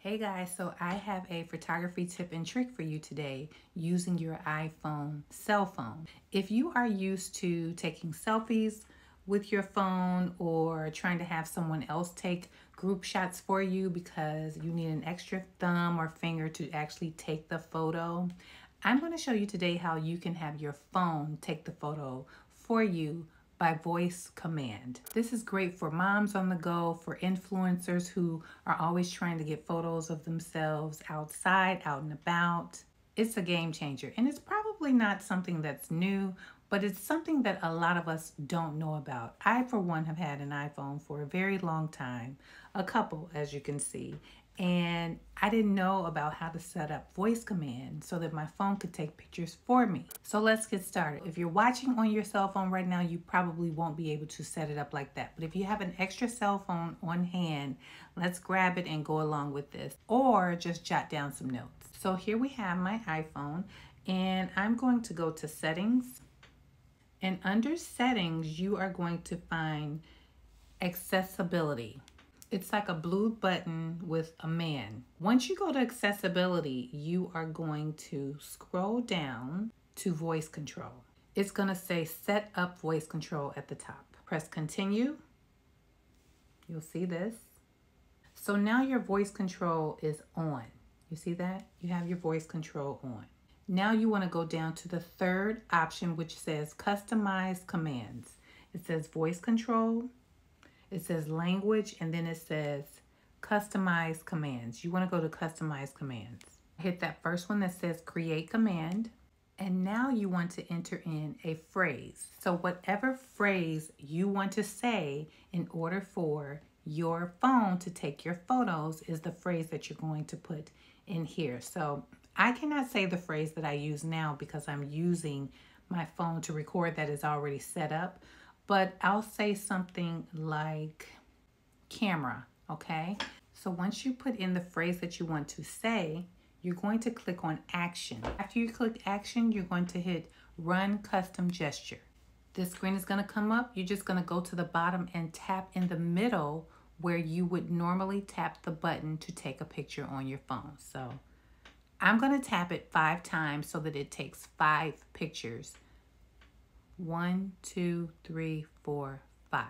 Hey guys, so I have a photography tip and trick for you today using your iPhone cell phone. If you are used to taking selfies with your phone or trying to have someone else take group shots for you because you need an extra thumb or finger to actually take the photo, I'm going to show you today how you can have your phone take the photo for you by voice command. This is great for moms on the go, for influencers who are always trying to get photos of themselves outside, out and about. It's a game changer, and it's probably not something that's new, but it's something that a lot of us don't know about. I, for one, have had an iPhone for a very long time, a couple, as you can see, and I didn't know about how to set up voice command so that my phone could take pictures for me. So let's get started. If you're watching on your cell phone right now, you probably won't be able to set it up like that. But if you have an extra cell phone on hand, let's grab it and go along with this, or just jot down some notes. So here we have my iPhone, and I'm going to go to settings. And under settings, you are going to find accessibility. It's like a blue button with a man. Once you go to accessibility, you are going to scroll down to voice control. It's going to say set up voice control at the top. Press continue. You'll see this. So now your voice control is on. You see that? You have your voice control on. Now you want to go down to the third option, which says customize commands. It says voice control. It says language, and then it says customize commands. You want to go to customize commands. Hit that first one that says create command. And now you want to enter in a phrase. So whatever phrase you want to say in order for your phone to take your photos is the phrase that you're going to put in here. So I cannot say the phrase that I use now because I'm using my phone to record that is already set up. But I'll say something like camera, okay? So once you put in the phrase that you want to say, you're going to click on action. After you click action, you're going to hit run custom gesture. This screen is gonna come up. You're just gonna go to the bottom and tap in the middle where you would normally tap the button to take a picture on your phone. So I'm gonna tap it 5 times so that it takes 5 pictures. 1, 2, 3, 4, 5.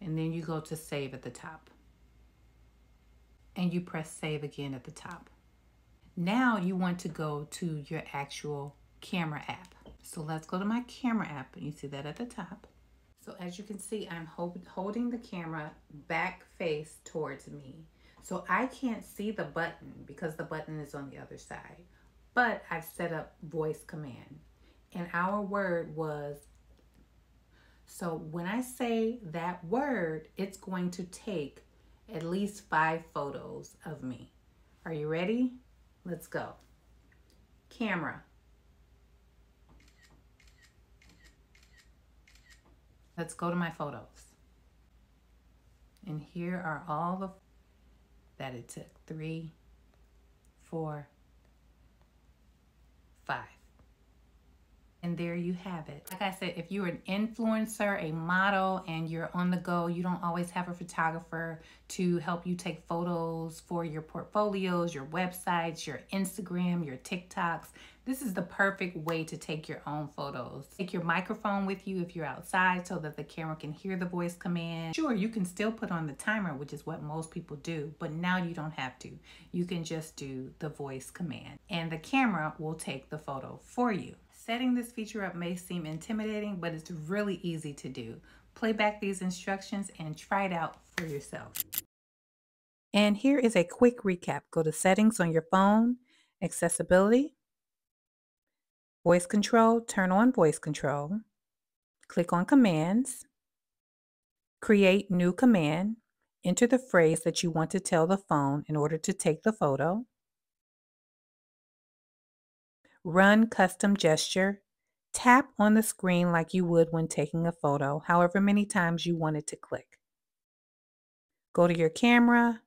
And then you go to save at the top. And you press save again at the top. Now you want to go to your actual camera app. So let's go to my camera app, and you see that at the top. So as you can see, I'm holding the camera back face towards me. So I can't see the button because the button is on the other side. But I've set up voice command. And our word was, so when I say that word, it's going to take at least 5 photos of me. Are you ready? Let's go. Camera. Let's go to my photos. And here are all the that it took. 3, 4, 5. And there you have it. Like I said, if you're an influencer, a model, and you're on the go, you don't always have a photographer to help you take photos for your portfolios, your websites, your Instagram, your TikToks. This is the perfect way to take your own photos. Take your microphone with you if you're outside so that the camera can hear the voice command. Sure, you can still put on the timer, which is what most people do, but now you don't have to. You can just do the voice command, and the camera will take the photo for you. Setting this feature up may seem intimidating, but it's really easy to do. Play back these instructions and try it out for yourself. And here is a quick recap. Go to settings on your phone, accessibility, voice control, turn on voice control, click on commands, create new command, enter the phrase that you want to tell the phone in order to take the photo, run custom gesture, tap on the screen like you would when taking a photo, however many times you want it to click. Go to your camera,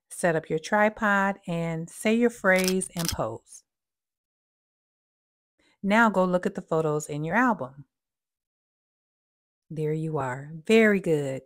set up your tripod, and say your phrase and pose. Now go look at the photos in your album. There you are. Very good.